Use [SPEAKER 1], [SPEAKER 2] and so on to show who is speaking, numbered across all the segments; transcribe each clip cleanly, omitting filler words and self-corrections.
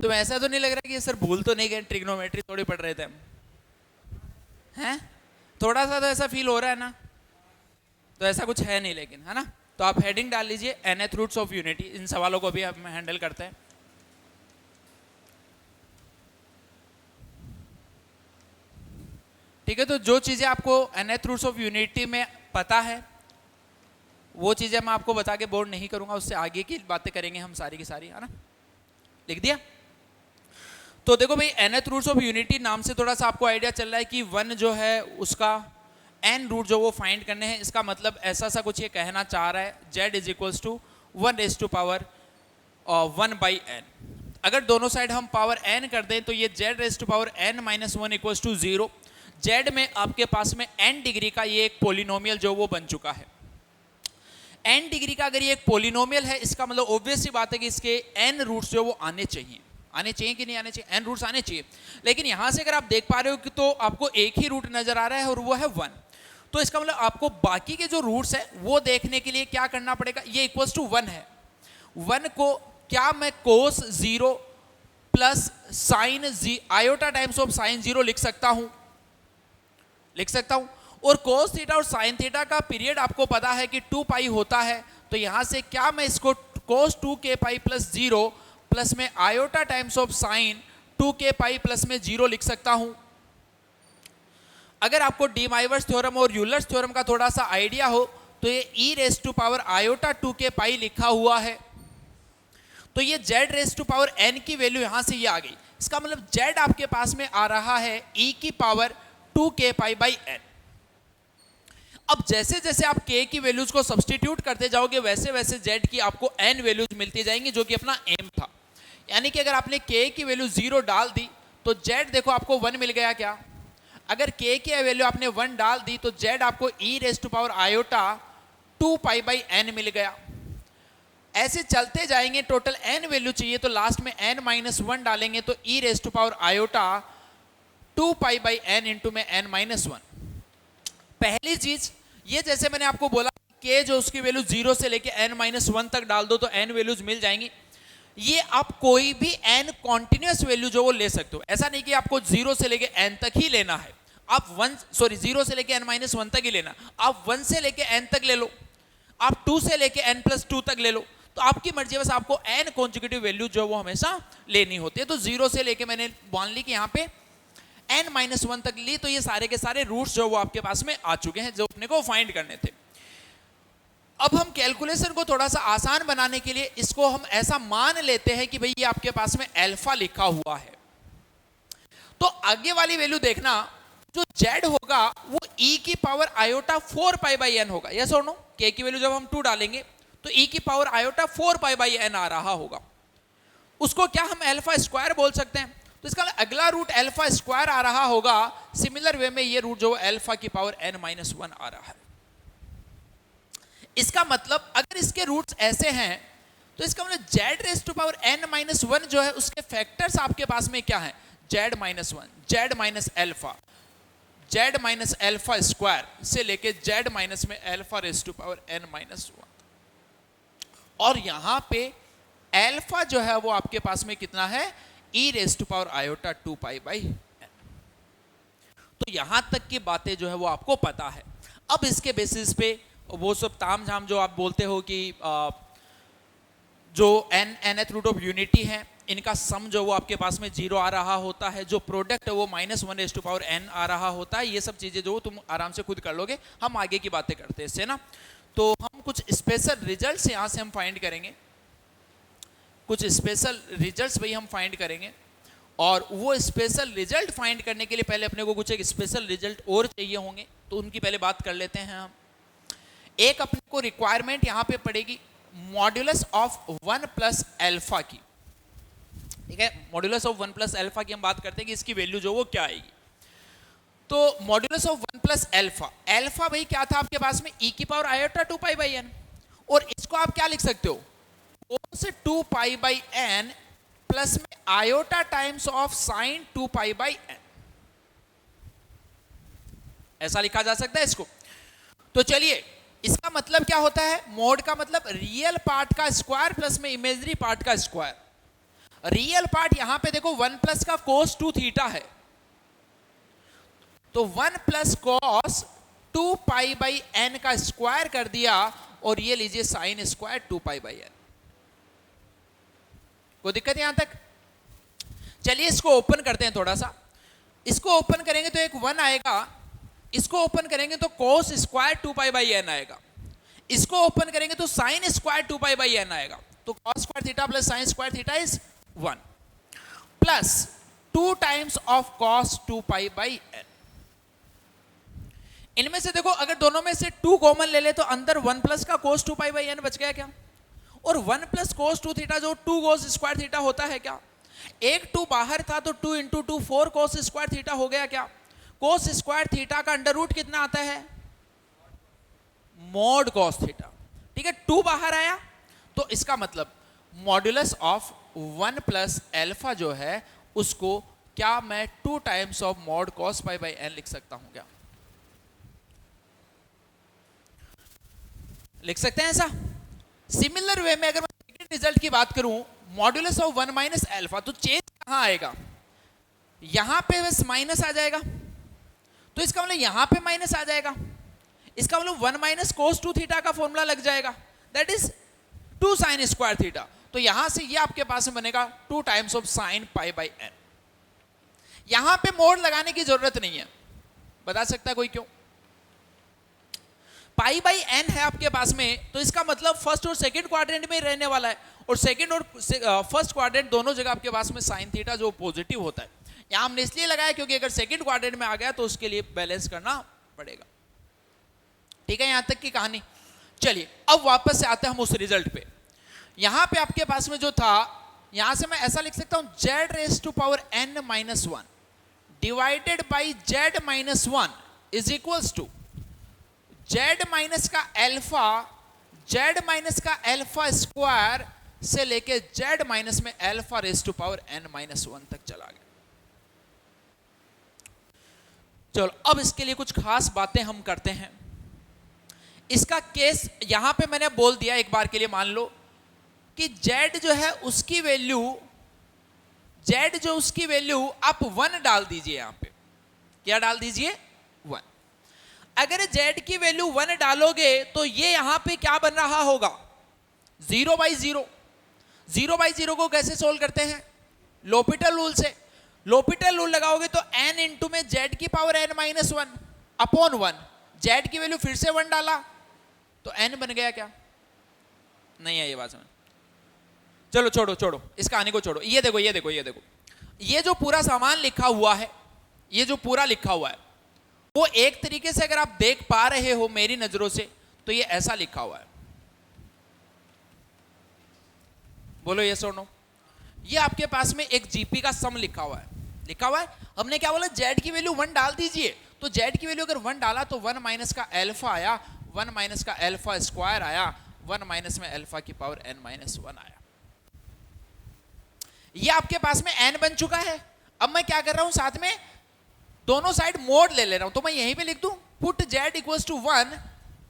[SPEAKER 1] तो ऐसा तो नहीं लग रहा कि सर भूल तो नहीं गए, ट्रिग्नोमेट्री थोड़ी पढ़ रहे थे हम, हैं? थोड़ा सा तो ऐसा फील हो रहा है ना? तो ऐसा कुछ है नहीं लेकिन, है ना? तो आप हेडिंग डाल लीजिए nth रूट्स ऑफ यूनिटी। इन सवालों को भी हम हैंडल करते हैं। ठीक है, तो जो चीजें आपको nth रूट्स ऑफ यूनिटी में पता है वो चीजें मैं आपको बता के बोर्ड नहीं करूंगा, उससे आगे की बातें करेंगे हम सारी की सारी, है ना? लिख दिया? तो देखो भाई, nth रूट्स ऑफ यूनिटी नाम से थोड़ा सा आपको आइडिया चल रहा है कि वन जो है उसका n रूट जो वो फाइंड करने हैं। इसका मतलब ऐसा सा कुछ ये कहना चाह रहा है, z is equals to 1 raise to power 1 by n। अगर दोनों साइड हम पावर n कर दें तो ये z raise to power n minus 1 equals to 0। z में आपके पास में n डिग्री का ये एक पोलिनोमियल जो वो बन चुका है। n डिग्री का अगर ये एक पोलिनोमियल है, इसका मतलब ऑब्वियस सी बात है कि इसके n रूट्स जो वो आने चाहिए। आने चाहिए कि नहीं आने चाहिए? n रूट्स आने चाहिए। लेकिन यहां से अगर आप देख पा रहे हो कि तो आपको एक ही रूट नजर आ रहा है और वो है 1। तो इसका मतलब आपको बाकी के जो रूट्स है वो देखने के लिए क्या करना पड़ेगा? ये इक्वल्स टू 1 है। 1 को क्या मैं कोस 0 plus sign iota times of sign 0 लिख सकता हूं? लिख सकता हूं। और कोस थीटा और साइन थीटा का पीरियड आपको पता है कि 2 पाई होता है। तो यहां से क्या मैं इसको cos 2k pi plus 0 plus में iota times of sine 2k pi plus में 0 लिख सकता हूं। अगर आपको डी माइवर्स थ्योरम और यूलर्स थ्योरम का थोड़ा सा आइडिया हो तो ये e raise to power iota 2k pi लिखा हुआ है। तो ये z raise to power n की वैल्यू यहां से ये आ गई। इसका मतलब z आपके पास में आ रहा है e की power 2k pi by n। अब जैसे जैसे आप k की वैल्यूज को सब्स्टिट्यूट करते जाओगे वैसे वैसे z की आपको n वैल्यूज मिलती जाएंगी, जो कि अपना एम था। यानी कि अगर आपने k की वैल्यू 0 डाल दी तो z देखो आपको 1 मिल गया क्या? अगर k की वैल्यू आपने 1 डाल दी तो z आपको e raise to power iota 2 pi by n मिल गया। ऐसे चलते जाएंगे, टोटल n वैल्यू चाहिए तो लास्ट में n माइनस 1 डालेंगे तो e raise to power iota 2 pi by n into में n माइनस 1। पहली चीज ये, जैसे मैंने आपको बोला k जो उसकी वैल्यू 0 से लेके n माइनस 1 तक डाल दो तो n वैल्यूज मिल जाएंगी। ये आप कोई भी n कॉन्टिन्यूस वैल्यू जो वो ले सकते हो। ऐसा नहीं कि आपको 0 से लेके n तक ही लेना है। आप 0 से लेके n माइनस 1 तक ही लेना। आप 1 से लेके n तक ले लो, आप 2 से लेके n प्लस 2 तक ले लो, तो आपकी मर्जी। बस आपको n कॉन्जिक्यूटिव वैल्यू जो वो हमेशा लेनी होती है। तो 0 से लेके मैंने मान ली कि यहाँ पे n माइनस 1 तक ली, तो ये सारे के सारे रूट्स जो वो आपके पास में आ चुके हैं जो अपने को फाइंड करने थे। अब हम कैलकुलेशन को थोड़ा सा आसान बनाने के लिए इसको हम ऐसा मान लेते हैं कि भाई ये आपके पास में अल्फा लिखा हुआ है। तो आगे वाली वैल्यू देखना, जो z होगा वो e की power iota 4 pi by n होगा। यस और नो? k की वैल्यू जब हम 2 डालेंगे तो e की power iota 4 pi by n आ रहा होगा। उसको क्या हम अल्फा स्क्वायर बोल सकते हैं? तो इसका अगला रूट अल्फा स्क्वायर आ रहा होगा। सिमिलर वे में ये रूट जो अल्फा की पावर n माइनस 1 आ रहा है। इसका मतलब अगर इसके रूट्स ऐसे हैं तो इसका मतलब z raise to power n minus 1 जो है उसके फैक्टर्स आपके पास में क्या है? z minus 1, z minus alpha, z minus alpha square से लेके z माइनस में alpha raise to power n minus 1। और यहां पे अल्फा जो है वो आपके पास में कितना है? e raise to power iota 2 pi by n। तो यहां तक की बातें जो है वो आपको पता है। अब इसके बेसिस पे वो सब ताम झाम जो आप बोलते हो कि जो nth रूट ऑफ यूनिटी है इनका सम जो वो आपके पास में 0 आ रहा होता है, जो प्रोडक्ट है वो minus 1 raise to power n आ रहा होता है। ये सब चीजें जो तुम आराम से खुद कर लोगे, हम आगे की बातें करते हैं इससे ना। तो हम कुछ स्पेशल रिजल्ट्स यहाँ से हम फाइंड करेंगे, कुछ स्पेशल रिजल्ट्स भाई हम फाइंड करेंगे। और वो स्पेशल रिजल्ट फाइंड करने के लिए पहले अपने को कुछ एक स्पेशल रिजल्ट और चाहिए होंगे, तो उनकी पहले बात कर लेते हैं हम। एक अपने को रिक्वायरमेंट यहाँ पे पड़ेगी मॉड्यूलस ऑफ 1 प्लस अल्फा की। ठीक है, मॉड्यूलस ऑफ 1 प्लस अल्फा की हम बात करते हैं कि इसकी वैल्यू जो वो क्या आएगी। तो modulus of 1 plus alpha, alpha भाई क्या था आपके पास में? e की power iota 2 pi by n। और इसको आप क्या लिख सकते हो? कोस 2 पाई बाई n प्लस में iota times of sign 2 pi by n, ऐसा लिखा जा सकता है इसको। तो चलिए, इसका मतलब क्या होता है? मोड का मतलब रियल पार्ट का स्क्वायर प्लस में इमेजिनरी पार्ट का स्क्वायर। रियल पार्ट यहां पे देखो 1 प्लस का cos 2 थीटा है, तो 1 plus cos 2 pi by n का स्क्वायर कर दिया, और ये लीजिए sine square 2 pi by n। कोई दिक्कत यहां तक? चलिए इसको ओपन करते हैं थोड़ा सा। इसको ओपन करेंगे तो एक 1 आएगा, इसको ओपन करेंगे तो cos square 2 pi by n आएगा, इसको ओपन करेंगे तो sine square 2 pi by n आएगा। तो cos square theta plus sine square theta is 1 plus 2 times of cos 2 pi by n। इनमें से देखो अगर दोनों में से 2 कॉमन ले ले तो अंदर 1 प्लस का cos 2 पाई बाई n बच गया क्या? और 1 प्लस cos 2 थीटा जो 2 cos स्क्वायर थीटा होता है क्या? एक 2 बाहर था तो 2 इंटू 2 4 cos स्क्वायर थीटा हो गया क्या? cos स्क्वायर थीटा का अंडर रूट कितना आता है? Mod cos theta. ठीक है, 2 बाहर आया तो इसका मतलब मॉड्यूलस ऑफ 1 प्लस एल्फा जो है उसको क्या मैं 2 times of mod cos pi by n लिख सकता हूं क्या? लिख सकते हैं ऐसा। सिमिलर वे में अगर मैं सेकंड रिजल्ट की बात करूं, मॉड्यूलस ऑफ 1 माइनस एल्फा, तो चेंज कहां आएगा? यहां पे बस माइनस आ जाएगा, तो इसका मतलब यहां पे माइनस आ जाएगा, इसका मतलब 1 माइनस cos 2 थीटा का फॉर्मूला लग जाएगा, that is 2 sine square theta. तो यहां से ये आपके पास में बनेगा 2 times of sign pi by n। यहां पे मोड लगाने की जरूरत नहीं है, बता सकता है कोई क्यों? पाई बाई n है आपके पास में, तो इसका मतलब फर्स्ट और सेकंड क्वाड्रेंट में रहने वाला है, और सेकंड और फर्स्ट क्वाड्रेंट दोनों जगह आपके पास में साइन थीटा जो पॉजिटिव होता है। यहां हमने इसलिए लगाया क्योंकि अगर सेकंड क्वाड्रेंट में आ गया तो उसके लिए बैलेंस करना पड़ेगा। ठीक है, यहां तक की कहानी। चलिए अब वापस से आते हैं हम उस रिजल्ट पे। यहां पे आपके पास में जो था, यहां से मैं ऐसा लिख सकता हूं z raise to power n minus 1 divided by z minus 1 is equals to z minus का एल्फा, z माइनस का एल्फा स्क्वायर से लेके z माइनस में alpha raise to power n minus 1 तक चला गया। चलो अब इसके लिए कुछ खास बातें हम करते हैं। इसका केस यहां पे मैंने बोल दिया, एक बार के लिए मान लो कि z जो है उसकी वैल्यू, z जो उसकी वैल्यू आप 1 डाल दीजिए। यहां पे क्या डाल दीजिए? 1। अगर z की वैल्यू 1 डालोगे तो ये यहां पे क्या बन रहा होगा? 0 बाई 0। 0 बाई 0 को कैसे सोल्व करते हैं? लोपिटल रूल से। लोपिटल रूल लगाओगे तो n इंटू में z की power n minus 1 upon 1, z की वैल्यू फिर से 1 डाला तो n बन गया क्या? नहीं है ये बात समझ? चलो छोड़ो छोड़ो, इस कहानी को छोड़ो। ये देखो ये देखो ये देखो, ये जो पूरा सामान लिखा हुआ है, ये जो पूरा लिखा हुआ है वो एक तरीके से अगर आप देख पा रहे हो मेरी नजरों से तो ये ऐसा लिखा हुआ है। बोलो ये सुनो, ये आपके पास में एक जीपी का सम लिखा हुआ है। लिखा हुआ है, हमने क्या बोला? z की वैल्यू 1 डाल दीजिए, तो z की वैल्यू अगर 1 डाला तो 1 माइनस का एल्फा आया, 1 माइनस का एल्फा स्क्वायर आया, 1 माइनस में एल्फा की पावर n माइनस 1 आया। ये आपके पास में n बन चुका है। अब मैं क्या कर रहा हूं, साथ में दोनों साइड मोड ले रहा हूं, तो मैं यहीं पे लिख दूं put z equals to 1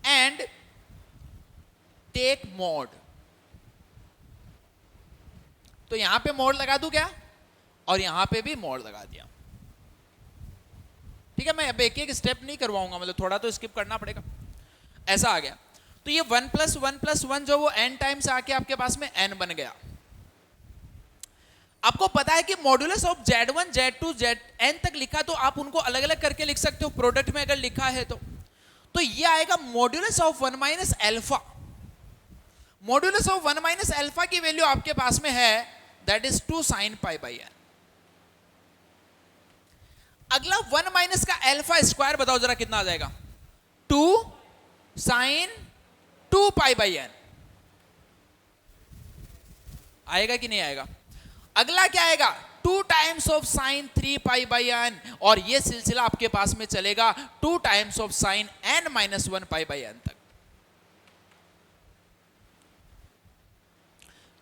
[SPEAKER 1] and take mod. तो यहां पे मोड लगा दूं क्या, और यहां पे भी मोड लगा दिया। ठीक है, मैं अब एक एक स्टेप नहीं करवाऊंगा, मतलब थोड़ा तो स्किप करना पड़ेगा। ऐसा आ गया, तो ये 1 प्लस 1 प्लस 1 जो वो n टाइम्स आके आपके पास में n बन गया। आपको पता है कि modulus of z1 z2 zn तक लिखा तो आप उनको अलग अलग करके लिख सकते हो, प्रोडक्ट में अगर लिखा है तो ये आएगा modulus of 1 minus alpha. Modulus of 1 minus alpha की वैल्यू आपके पास में है, that is 2 sign pi by n। अगला 1 माइनस का एल्फा स्क्वायर बताओ जरा कितना आ जाएगा? 2 साइन 2 पाई बाई n आएगा कि नहीं आएगा? अगला क्या आएगा? 2 times of sign 3 pi by n, और ये सिलसिला आपके पास में चलेगा 2 times of sign n minus 1 pi by n तक।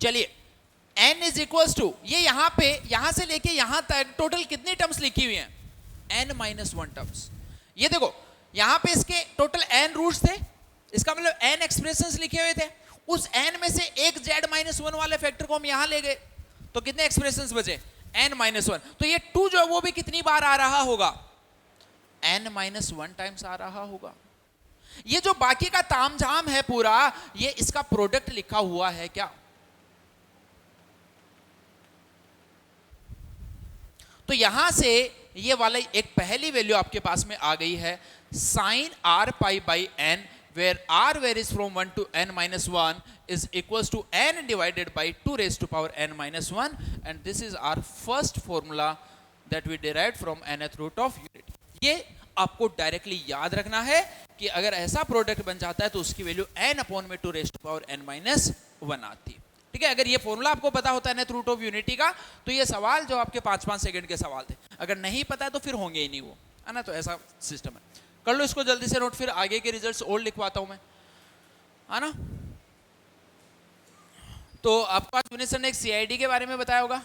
[SPEAKER 1] चलिए n इज इक्वल्स टू, ये यहां पे यहां से लेके यहां तक टोटल कितनी टर्म्स लिखी हुई हैं? n minus 1 terms. ये देखो यहां पे इसके टोटल n रूट्स थे, इसका मतलब n एक्सप्रेशंस लिखे हुए थे। उस n में से एक z माइनस 1 वाले फैक्टर को हम यहां ले गए, तो कितने एक्सप्रेशंस बचे, n-1। तो ये 2 जो है वो भी कितनी बार आ रहा होगा, n-1 टाइम्स आ रहा होगा। ये जो बाकी का तामझाम है पूरा, ये इसका प्रोडक्ट लिखा हुआ है क्या? तो यहां से ये वाला एक पहली वैल्यू आपके पास में आ गई है, sin r pi by n, where r varies from 1 to n-1 is equals to n divided by 2 raised to power n-1, and this is our first formula that we derived from nth root of unity। ये आपको directly याद रखना है कि अगर ऐसा product बन जाता है तो उसकी वैल्यू n अपॉन में 2 रेज़्ड टू पावर n-1 आती है। ठीक है, अगर ये फॉर्मूला आपको पता होता है nth रूट ऑफ यूनिटी का, तो ये सवाल जो आपके 5-5 सेकंड के सवाल थे, अगर नहीं पता है तो फिर होंगे ही नहीं वो, है ना। तो ऐसा सिस्टम है, कर लो इसको जल्दी से नोट, फिर आगे के रिजल्ट्स और लिखवाता हूं मैं, है ना। तो आपको आज विनीत सर ने एक CID के बारे में बताया होगा,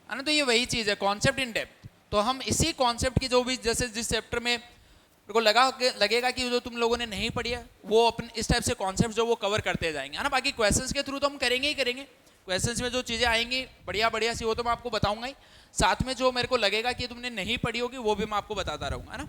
[SPEAKER 1] है ना। तो ये वही चीज है, कॉन्सेप्ट इन डेप्थ। तो हम इसी कॉन्सेप्ट की जो भी, जैसे जिस चैप्टर में मेरे को लगेगा कि जो तुम लोगों ने नहीं पढ़ी है, वो अपन इस टाइप से कॉन्सेप्ट जो वो कवर करते जाएंगे, है ना। बाकी क्वेश्चंस के थ्रू तो हम करेंगे ही करेंगे, क्वेश्चंस में जो चीज़ें आएंगी बढ़िया बढ़िया सी, वो तो मैं आपको बताऊंगा ही। साथ में जो मेरे को लगेगा कि तुमने नहीं पढ़ी होगी वो भी मैं आपको बताता रहूंगा, है ना।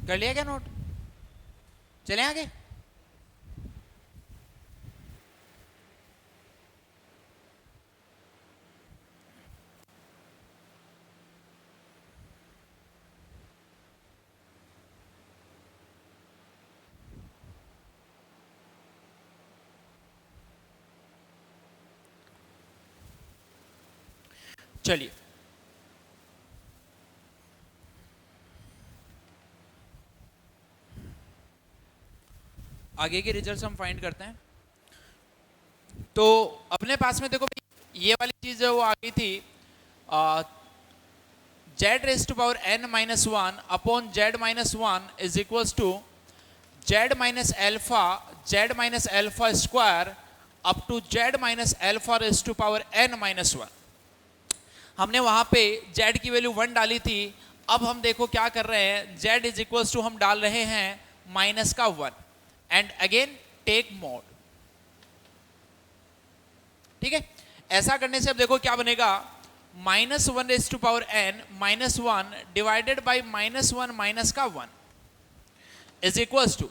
[SPEAKER 1] कर लिया क्या नोट, चले आगे। चलिए आगे के रिजल्ट्स हम फाइंड करते हैं। तो अपने पास में देखो ये वाली चीज है वो आ गई थी, z raised to power n-1 upon z-1 is equals to z minus alpha square up to z minus alpha raised to power n-1। हमने वहां पे z की वैल्यू 1 डाली थी। अब हम देखो क्या कर रहे हैं, z इज इक्वल्स टू हम डाल रहे हैं माइनस का 1 एंड अगेन टेक मोड। ठीक है, ऐसा करने से अब देखो क्या बनेगा, -1 raised to power n -1 divided by -1 minus का 1 इज इक्वल्स टू,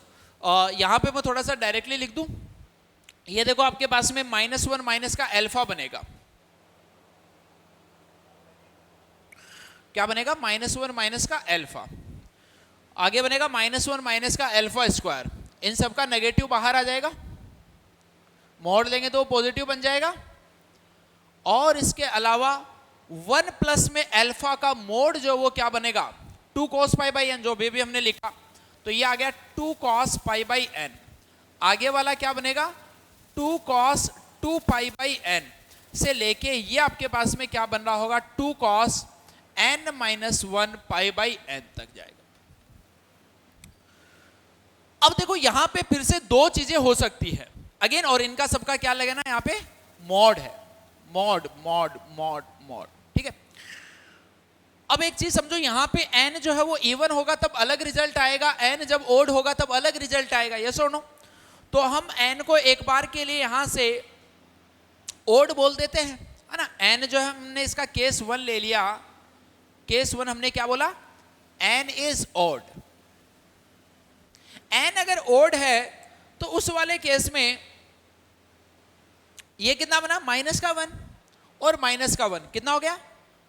[SPEAKER 1] यहां पे मैं थोड़ा सा डायरेक्टली लिख दूं, ये देखो आपके पास में -1 माइनस का अल्फा बनेगा। क्या बनेगा, -1 माइनस का अल्फा, आगे बनेगा -1 माइनस का अल्फा स्क्वायर। इन सब का नेगेटिव बाहर आ जाएगा, मोड़ लेंगे तो पॉजिटिव बन जाएगा, और इसके अलावा 1 प्लस में अल्फा का मोड जो वो क्या बनेगा 2 cos पाई बाई एन, जो भी हमने लिखा तो ये आ गया 2 cos पाई बाई एन। आगे वाला क्या बनेगा 2 cos 2 पाई बाई एन से लेके ये आपके पास में क्या बन रहा होगा 2 cos n minus 1 pi by N तक जाएगा। अब देखो यहां पे फिर से दो चीजें हो सकती है अगेन, और इनका सबका क्या लगेगा ना यहाँ पे मॉड है, मॉड मॉड मॉड मॉड, ठीक है। अब एक चीज समझो, यहां पे n जो है वो इवन होगा तब अलग रिजल्ट आएगा, n जब ओड होगा तब अलग रिजल्ट आएगा, यस और नो। तो हम n को एक बार के लिए यहां से ओड बोल देते हैं, है ना। n जो है हमने इसका केस 1 ले लिया, केस 1 हमने क्या बोला n इज ओड। n अगर ओड है तो उस वाले केस में ये कितना बना माइनस का 1 और माइनस का 1 कितना हो गया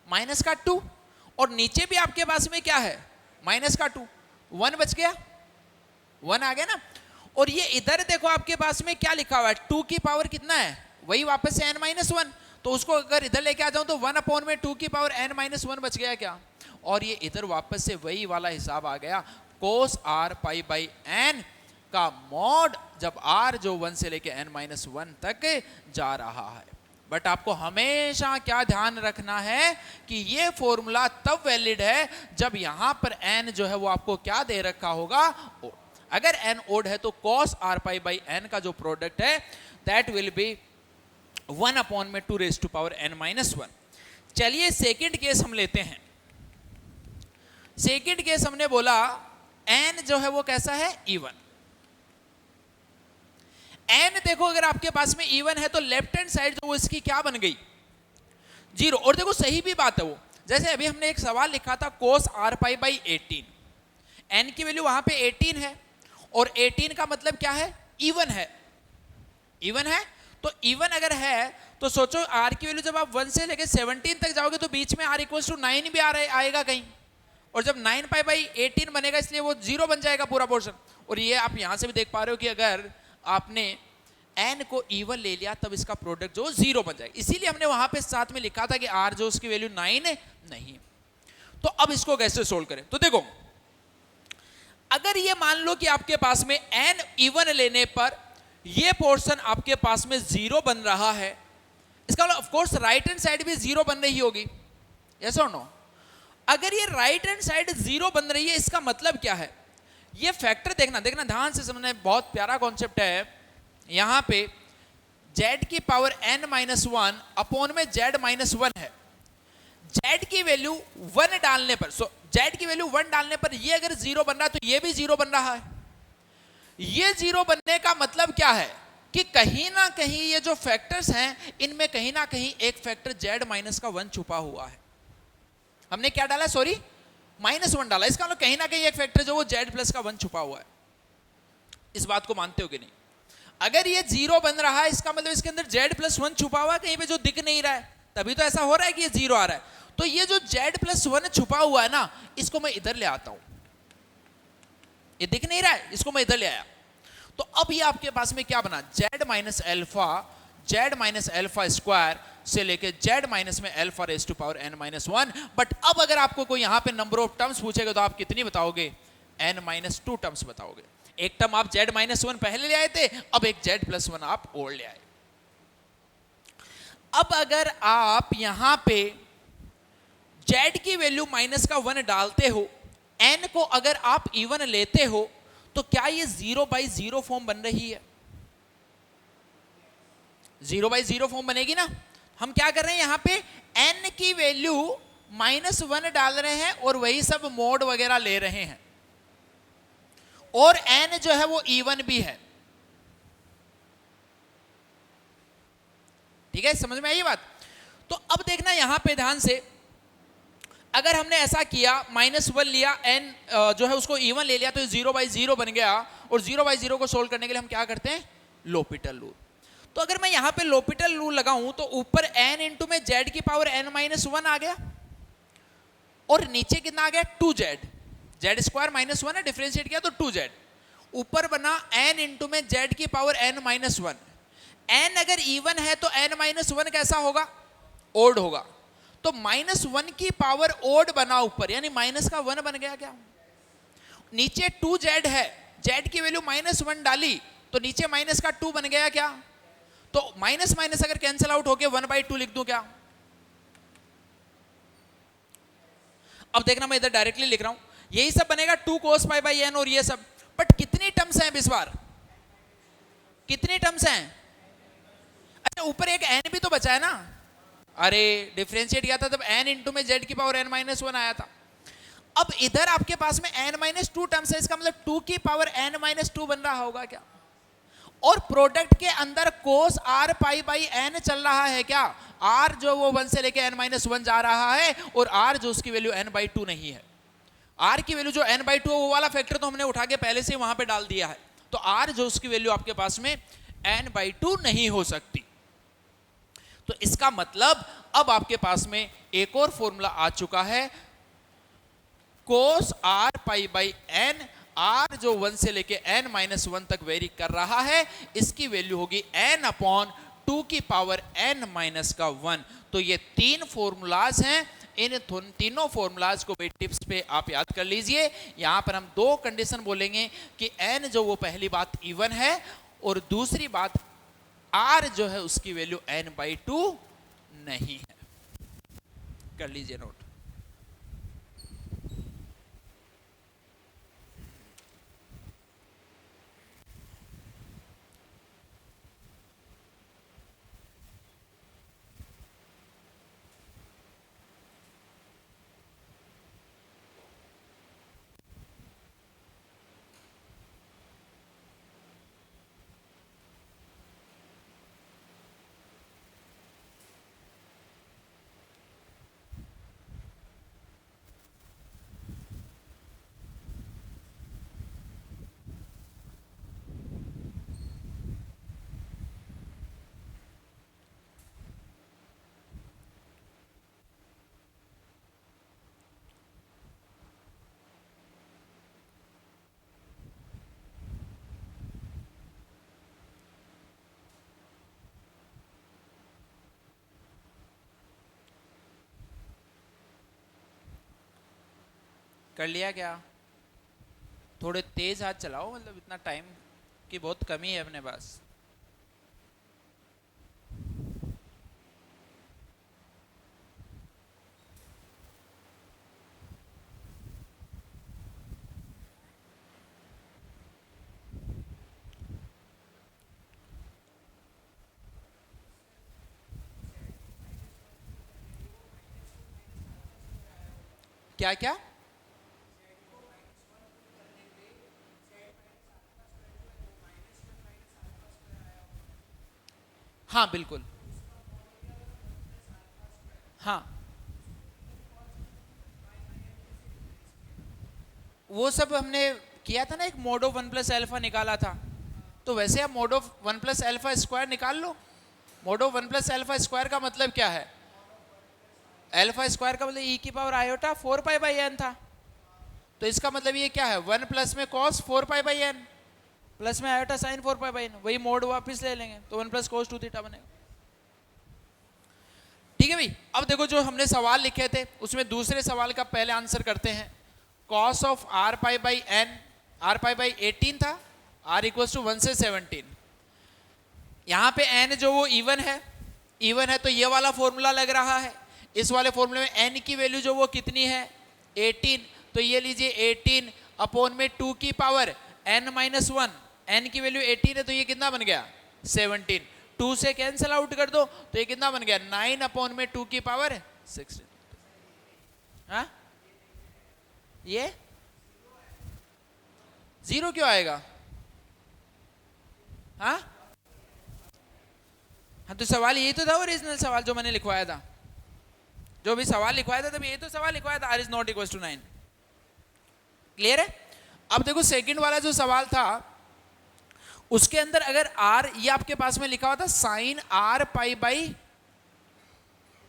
[SPEAKER 1] माइनस का 2, और नीचे भी आपके पास में क्या है माइनस का 2, 1 बच गया, 1 आ गया ना। और ये इधर देखो आपके पास में क्या लिखा हुआ है 2 की पावर कितना है वही वापस से n माइनस 1, तो उसको अगर इधर लेके आ जाऊं तो 1 अपॉन में 2 की पावर n माइनस 1 बच गया क्या, और ये इधर वापस से वही वाला हिसाब आ गया cos r pi by n का मॉड जब r जो 1 से लेके n माइनस 1 तक जा रहा है। बट आपको हमेशा क्या ध्यान रखना है कि ये फॉर्मूला तब वैलिड है जब यहां पर n जो है वो आपको क्या दे रखा होगा ओड। अगर n ओड है तो cos r pi by n का जो प्रोडक्ट है दैट विल बी 1 अपॉन में 2 raise to power n minus 1। चलिए सेकंड केस हम लेते हैं। सेकंड केस हमने बोला n जो है वो कैसा है इवन। n देखो अगर आपके पास में इवन है तो लेफ्ट हैंड साइड जो वो इसकी क्या बन गई 0, और देखो सही भी बात है वो, जैसे अभी हमने एक सवाल लिखा था cos r pi by 18, n की वैल्यू वहां पे 18 है और 18 का मतलब क्या है इवन है, इवन है। तो इवन अगर है तो सोचो r की वैल्यू जब आप 1 से लेके 17 तक जाओगे तो बीच में r इक्वल्स टू 9 भी आएगा कहीं, और जब 9 पाई बाई 18 बनेगा इसलिए वो 0 बन जाएगा पूरा पोर्शन। और ये आप यहां से भी देख पा रहे हो कि अगर आपने n को इवन ले लिया तब इसका प्रोडक्ट जो 0 बन जाएगा, इसीलिए हमने वहां पे साथ में लिखा था कि r जो उसकी वैल्यू 9 है नहीं। तो अब इसको कैसे सोल्व करें, तो देखो अगर ये मान लो कि आपके पास में n इवन लेने पर ये पोर्शन आपके पास में 0 बन रहा है, इसका मतलब of course right hand side भी 0 बन रही होगी, यस और नो। अगर ये राइट हैंड साइड 0 बन रही है इसका मतलब क्या है, ये फैक्टर देखना ध्यान से समझना, बहुत प्यारा कॉन्सेप्ट है। यहां पे z की पावर n माइनस 1 अपॉन में z माइनस 1 है, z की वैल्यू 1 डालने पर, z की वैल्यू 1 डालने पर ये अगर 0 बन रहा है तो ये भी 0 बन रहा है। ये 0 बनने का मतलब क्या है कि कहीं ना कहीं ये जो फैक्टर्स हैं इनमें कहीं ना कहीं एक फैक्टर z माइनस का 1 छुपा हुआ है। हमने क्या डाला सॉरी माइनस 1 डाला, इसका मतलब कहीं ना कहीं एक फैक्टर जो वो z प्लस का 1 छुपा हुआ है। इस बात को मानते हो कि नहीं? अगर ये 0 बन रहा है इसका मतलब इसके अंदर z प्लस 1 छुपा हुआ है कहीं पे जो दिख नहीं रहा है, तभी तो ऐसा हो रहा है कि ये 0 आ रहा है। तो ये जो z प्लस 1 छुपा हुआ है ना इसको मैं इधर ले आता हूं, ये दिख नहीं रहा है इसको मैं इधर ले आया, तो अब ये आपके पास में क्या बना z माइनस अल्फा स्क्वायर से लेके z माइनस में alpha raise to power n minus 1। But अब अगर आपको कोई यहां पे नंबर ऑफ टर्म्स पूछेगा तो आप कितनी बताओगे n माइनस 2 टर्म्स बताओगे। एक टर्म आप z माइनस 1 पहले ले आए थे, अब एक z प्लस 1 आप और ले आए। अब अगर आप यहां पे z की वैल्यू माइनस का 1 डालते हो, n को अगर आप इवन लेते हो तो क्या ये 0/0 फॉर्म बन रही है? 0/0 फॉर्म बनेगी ना। हम क्या कर रहे हैं यहां पे n की वैल्यू माइनस 1 डाल रहे हैं और वही सब मोड वगैरह ले रहे हैं, और n जो है वो इवन भी है। ठीक है, समझ में आई बात? तो अब देखना यहां पे ध्यान से, अगर हमने ऐसा किया -1 लिया, n जो है उसको इवन ले लिया तो 0/0 बन गया, और 0/0 को सोल्व करने के लिए हम क्या करते हैं लोपिटल रूल। तो अगर मैं यहां पे लोपिटल रूल लगाऊं तो ऊपर n इंटू में z की पावर n माइनस 1 आ गया, और नीचे कितना आ गया 2z, z स्क्वायर माइनस 1 है डिफरेंशिएट किया तो 2z, ऊपर बना n इंटू में z की पावर n माइनस 1। n अगर इवन है तो n माइनस 1 कैसा होगा ओड होगा, तो -1 की पावर ओड बना ऊपर, यानी माइनस का 1 बन गया क्या? नीचे 2z है, z की वैल्यू -1 डाली तो नीचे माइनस का 2 बन गया क्या? तो माइनस माइनस अगर कैंसिल आउट होके 1/2 लिख दूं क्या? अब देखना मैं इधर डायरेक्टली लिख रहा हूं, यही सब बनेगा 2 cos π/n और ये सब, बट कितनी टर्म्स हैं इस बार? कितनी टर्म्स हैं? अच्छा ऊपर एक n भी तो बचा है ना, अरे डिफरेंशिएट किया था तब n इंटू में z की पावर n-1 आया था। अब इधर आपके पास में n-2 टर्म्स है, इसका मतलब 2 की पावर n-2 बन रहा होगा क्या? और प्रोडक्ट के अंदर cos r π/n चल रहा है क्या? r जो वो 1 से लेके n-1 जा रहा है, और r जो उसकी वैल्यू n/2 नहीं है। r की वैल्यू जो n/2 है वो वाला फैक्टर तो हमने उठा के पहले से वहां पे डाल दिया है, तो r जो उसकी वैल्यू आपके पास में n/2 नहीं हो सकती। तो इसका मतलब अब आपके पास में एक और फॉर्मूला आ चुका है, cos r π/n, r जो 1 से लेके n-1 तक वेरी कर रहा है, इसकी वैल्यू होगी n/2 की पावर n-1। तो ये 3 फॉर्मूलाज हैं, इन तीनों फॉर्मूलाज को टिप्स पे आप याद कर लीजिए। यहां पर हम 2 कंडीशन बोलेंगे कि n जो वो पहली बात इवन है, और दूसरी बात r जो है उसकी वैल्यू n/2 नहीं है। कर लीजिए नोट। कर लिया क्या? थोड़े तेज हाथ चलाओ, मतलब इतना टाइम की बहुत कमी है अपने पास। क्या क्या? हाँ बिल्कुल, हाँ वो सब हमने किया था ना, एक मोड ऑफ 1+α निकाला था, तो वैसे आप मोड ऑफ 1+α² निकाल लो। मोड ऑफ 1+α² का मतलब क्या है? अल्फा स्क्वायर का मतलब e की पावर आयोटा 4π/n था, तो इसका मतलब ये क्या है? 1 प्लस में cos 4π/n प्लस में आयोटा साइन 4π/n, वही मोड वापस ले लेंगे तो 1 + cos 2θ बनेगा। ठीक है भाई। अब देखो जो हमने सवाल लिखे थे उसमें दूसरे सवाल का पहले आंसर करते हैं। cos of r π/n, r π/18 था, r = 1 से 17। यहाँ पे n जो वो इवन है तो ये वाला फॉर्मूला लग रहा है। इस वाले फॉर्मूले में n की वैल्यू जो वो कितनी है? 18, तो ये लीजिए 18 अपॉन में 2 की पावर n-1, n की वैल्यू 18 है तो ये कितना बन गया? 17। 2 से कैंसिल आउट कर दो तो ये कितना बन गया? 9 अपॉन में 2 की पावर 16। हाँ ये 0 क्यों आएगा? हाँ हाँ तो सवाल यही तो था, ओरिजिनल सवाल जो मैंने लिखवाया था, जो भी सवाल लिखवाया था तब यही तो सवाल लिखवाया था, r = 9। क्लियर है? अब देखो सेकंड वाला जो सवाल था उसके अंदर अगर r, ये आपके पास में लिखा हुआ था साइन r π/,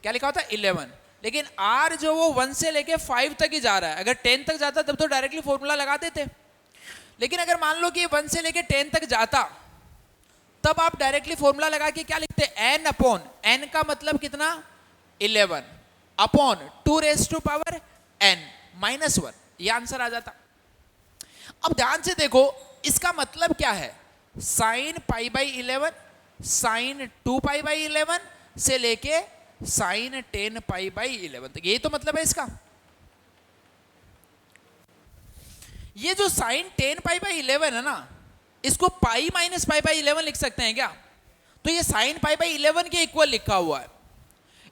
[SPEAKER 1] क्या लिखा हुआ था? 11, लेकिन r जो वो 1 से लेके 5 तक ही जा रहा है। अगर 10 तक जाता तब तो डायरेक्टली फॉर्मूला लगा देते, लेकिन अगर मान लो कि 1 से लेके 10 तक जाता तब आप डायरेक्टली फॉर्मूला लगा के क्या लिखते? n अपॉन n का मतलब कितना? 11 upon 2 raise to power n minus 1, ये आंसर आ जाता। अब ध्यान से देखो इसका मतलब क्या है, sine pi by 11 sine 2 pi by 11 से लेके साइन 10 पाई बाई 11 तक, यही तो मतलब है इसका। ये जो साइन 10 पाई बाई 11 है ना, इसको पाई माइनस पाई बाई 11 लिख सकते हैं क्या? तो ये साइन पाई बाई 11 के इक्वल लिखा हुआ है।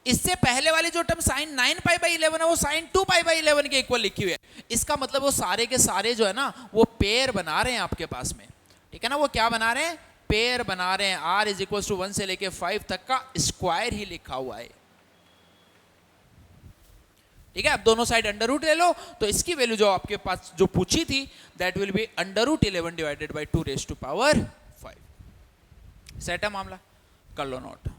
[SPEAKER 1] इससे पहले वाली जो टर्म साइन 9 पाई बाई 11 है वो साइन 2 पाई बाई 11 के इक्वल लिखी हुई है। इसका मतलब वो सारे के सारे जो है ना वो पेयर बना रहे हैं आपके पास में, ठीक है ना। वो क्या बना रहे हैं, पेयर बना रहे हैं। r इज इक्वल टू 1 से लेके 5 तक का स्क्वायर ही लिखा हुआ है, ठीक है। अब दोनों साइड अंडर रूट ले लो, तो इसकी वैल्यू जो आपके पास जो पूछी थी that will be under root 11 divided by 2 raise to power 5। Set है मामला, कर लो नोट।